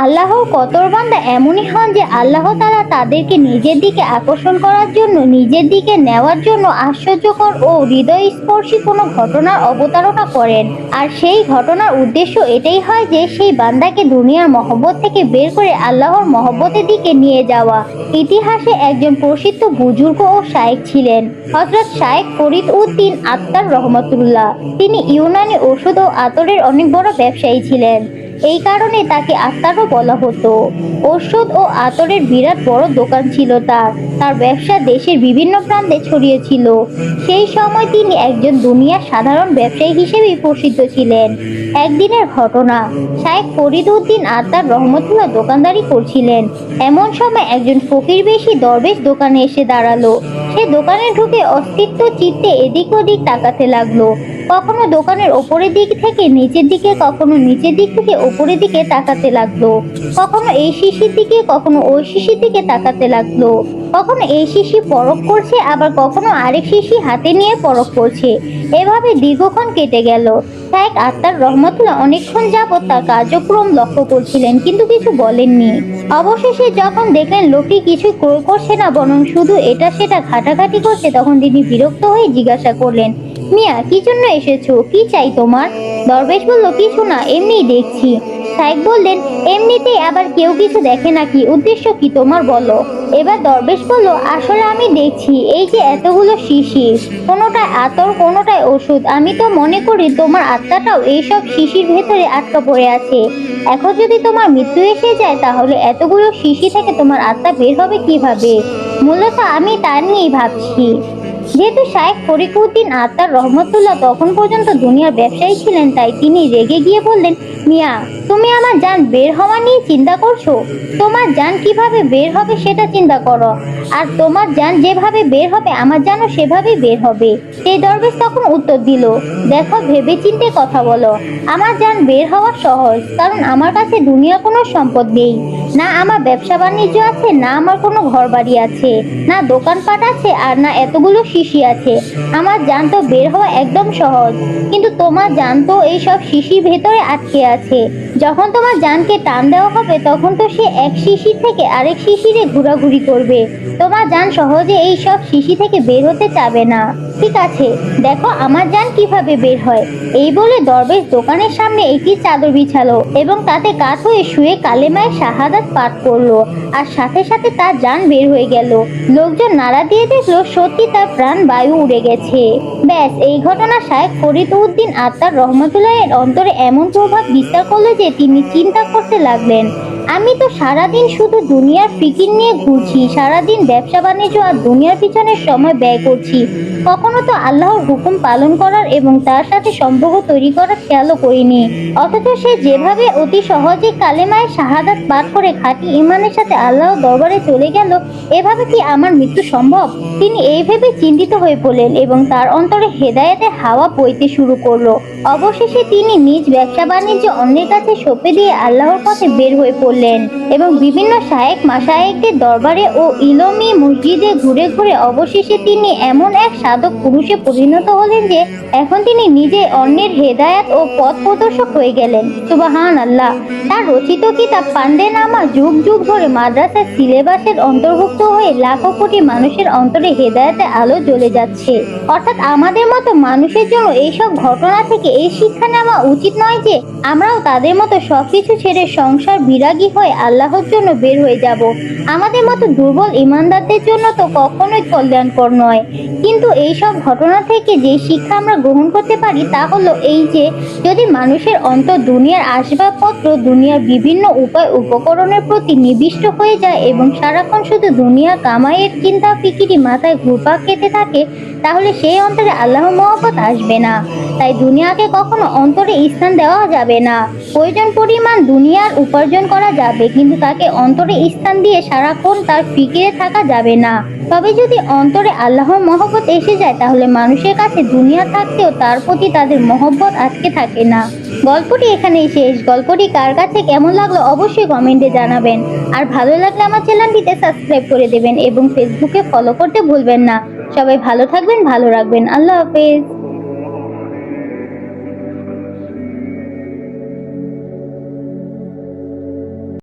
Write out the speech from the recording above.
আল্লাহর কতর বান্দা এমনই হন যে আল্লাহ তাআলা তাদেরকে নিজের দিকে আকর্ষণ করার জন্য, নিজের দিকে নেওয়ার জন্য আশ্চর্যকর ও হৃদয়স্পর্শী কোনো ঘটনার অবতারণা করেন। আর সেই ঘটনার উদ্দেশ্য এটাই হয় যে সেই বান্দাকে দুনিয়ার মহব্বত থেকে বের করে আল্লাহর মহব্বতের দিকে নিয়ে যাওয়া। ইতিহাসে একজন প্রসিদ্ধ বুজুর্গ ও শায়েখ ছিলেন, হযরত শায়েখ ফরিদ উদ্দীন আত্তার রহমাতুল্লাহ। তিনি ইউনানি ওষুধ ও আতরের অনেক বড় ব্যবসায়ী ছিলেন। এই কারণে তাকে আত্তারও বলা হতো। ঔষধ ও আতরের বিরাট বড় দোকান ছিল তার। তার ব্যবসা দেশের বিভিন্ন প্রান্তে ছড়িয়েছিল। সেই সময় তিনি একজন দুনিয়ার সাধারণ ব্যবসায়ী হিসেবেই প্রসিদ্ধ ছিলেন। একদিনের ঘটনা, শায়েখ ফরিদ উদ্দীন আত্তার রহমতুল্লাহ দোকানদারি করছিলেন। এমন সময় একজন ফকির বেশি দরবেশ দোকানে এসে দাঁড়ালো। সে দোকানে ঢুকে অস্তিত্ব চিত্তে এদিক ওদিক তাকাতে লাগলো। কখনো দোকানের ওপরের দিক থেকে নিচের দিকে, কখনো নিচের দিক থেকে ওপরের দিকে তাকাতে লাগলো। কখনো এই শিশির দিকে, কখনো ওই শিশির দিকে তাকাতে লাগলো। কখনো এই শিশি পরখ করছে, আবার কখনো আরেক শিশি হাতে নিয়ে পরখ করছে। এভাবে দীর্ঘক্ষণ কেটে গেল। শায়েখ আত্তার রহমতুল্লাহ অনেকক্ষণ যাবৎ তার কার্যক্রম লক্ষ্য করছিলেন, কিন্তু কিছু বলেননি। অবশেষে যখন দেখলেন লোকটি কিছু ক্রয় করছে না, বরং শুধু এটা সেটা ঘাটাঘাটি করছে, তখন তিনি বিরক্ত হয়ে জিজ্ঞাসা করলেন, মিয়া, কি জন্য এসেছো? কি চাই তোমার? দরবেশ বলল, কিছু না, এমনিই দেখছি। শায়েখ বললেন, এমনিতেই আবার কেউ কিছু দেখে নাকি? উদ্দেশ্য কি তোমার, বলো। এবার দরবেশ বলল, আসলে আমি দেখছি এই যে এতগুলো শিশির, কোনোটায় আতর, কোনোটায় ওষুধ। আমি তো মনে করি তোমার আত্মাটাও এইসব শিশির ভেতরে আটকা পড়ে আছে। এখন যদি তোমার মৃত্যু এসে যায়, তাহলে এতগুলো শিশি থেকে তোমার আত্মা বের হবে কিভাবে? মূলত আমি তা নিয়েই ভাবছি। যেহেতু শায়েখ ফরিদ উদ্দীন আত্তার রহমতুল্লাহ তখন পর্যন্ত দুনিয়ার ব্যবসায়ী ছিলেন, তাই তিনি রেগে গিয়ে বললেন, মিয়া, তুমি আমার জান বের হওয়া নিয়ে চিন্তা করছো? তোমার জান কিভাবে বের হবে সেটা চিন্তা করো। আর তোমার জান যেভাবে বের হবে, আমার জানও সেভাবেই বের হবে। সেই দরবেশ তখন উত্তর দিল, দেখো, ভেবে চিন্তে কথা বলো। আমার জান বের হওয়া সহজ, কারণ আমার কাছে দুনিয়ার কোনো সম্পদ নেই। না আমার ব্যবসা বাণিজ্য আছে, না আমার কোনো ঘর বাড়ি আছে, না দোকানপাট আছে, আর না এতগুলো শিশি আছে। আমার জান তো বের হওয়া একদম সহজ। কিন্তু তোমার জান তো এইসব শিশির ভেতরে আটকে আছে। যখন তোমার জানকে টান দেওয়া হবে, তখন তো সে এক শিশির থেকে আরেক শিশিরে ঘোরাঘুরি করবে। তোমার জান সহজে এই সব শিশি থেকে বের হতে চাবে না। ঠিক আছে, দেখো আমার জান কিভাবে বের হয়। এই বলে দরবেশ দোকানের সামনে একটি চাদর বিছালো এবং তাতে কাত হয়ে শুয়ে কালেমায়ে শাহাদাত পাঠ করলো। আর সাথে সাথে তার জান বের হয়ে গেল। লোকজন নাড়া দিয়ে দেখলো সত্যি তার প্রাণ বায়ু উড়ে গেছে। ব্যাস, এই ঘটনা শায়েখ ফরিদ উদ্দীন আত্তার রহমতুল্লাহের অন্তরে এমন প্রভাব বিস্তার করলো যে তিনি চিন্তা করতে লাগলেন, আমি তো সারাদিন শুধু দুনিয়ার ফিকির নিয়ে ঘুরছি, সারাদিন ব্যবসা বাণিজ্য আর দুনিয়ার পিছনে সময় ব্যয় করছি। কখনো তো আল্লাহর হুকুম পালন করার এবং তার সাথে সম্পর্ক তৈরি করার খেয়ালও করিনি। অথচ সে যেভাবে অতি সহজে কালেমায়ে শাহাদাত পাঠ করে খাঁটি ঈমানের সাথে আল্লাহর দরবারে চলে গেল, এভাবে কি আমার মৃত্যু সম্ভব? তিনি এই ভেবে চিন্তিত হয়ে পড়লেন এবং তার অন্তরে হেদায়েতের হাওয়া বইতে শুরু করলো। অবশেষে তিনি নিজ ব্যবসা বাণিজ্য অন্যের কাছে সঁপে দিয়ে আল্লাহর পথে বের হয়ে পড়লেন এবং বিভিন্ন শায়েখ মাশায়েখদের দরবারে ও ইলমি মসজিদে ঘুরে ঘুরে অবশেষে তিনি এমন এক সাধক পুরুষে পরিণত হলেন যে এখন তিনি নিজে অন্যের হেদায়েত ও পথ প্রদর্শক হয়ে গেলেন। সুবহানাল্লাহ। তার রচিত কিতাব পান্ডেনামা যুগ যুগ ধরে মাদ্রাসার সিলেবাসের অন্তর্ভুক্ত হয়ে লাখো কোটি মানুষের অন্তরে হেদায়েতের আলো জ্বলে যাচ্ছে। অর্থাৎ আমাদের মতো মানুষের জন্য এইসব ঘটনা থেকে এই শিক্ষা নেওয়া উচিত নয় যে আমরাও তাদের মতো সবকিছু ছেড়ে সংসার বিরাগী হয়ে আল্লাহর জন্য বের হয়ে যাব। আমাদের মতো দুর্বল ইমানদারদের জন্য তো কখনোই কল্যাণকর নয়। কিন্তু এইসব ঘটনা থেকে যে শিক্ষা আমরা গ্রহণ করতে পারি তা হলো এই যে, যদি মানুষের অন্তর দুনিয়ার আসবাবপত্র, দুনিয়ার বিভিন্ন উপায় উপকরণের প্রতি নিবিষ্ট হয়ে যায় এবং সারাক্ষণ শুধু দুনিয়ার কামাইয়ের চিন্তা ফিকিরি মাথায় ঘুরপাক খেতে থাকে, তাহলে সেই অন্তরে আল্লাহর মহব্বত আসবে না। তাই দুনিয়াকে কখনো অন্তরে স্থান দেওয়া যাবে না। প্রয়োজন পরিমাণ দুনিয়ার উপার্জন করা যাবে, কিন্তু তাকে অন্তরে স্থান দিয়ে সারাক্ষণ তার ফিকিরে থাকা যাবে না। তবে যদি অন্তরে আল্লাহর মহব্বত এসে যায়, তাহলে মানুষের কাছে দুনিয়া থাকতেও তার প্রতি তাদের মহব্বত আটকে থাকে না। গল্পটি এখানেই শেষ। গল্পটি কার কাছে কেমন লাগলো অবশ্যই কমেন্টে জানাবেন। আর ভালো লাগলে আমার চ্যানেলটিতে সাবস্ক্রাইব করে দেবেন এবং ফেসবুকে ফলো করতে ভুলবেন না। সবাই ভালো থাকবেন, ভালো রাখবেন। আল্লাহ হাফেজ।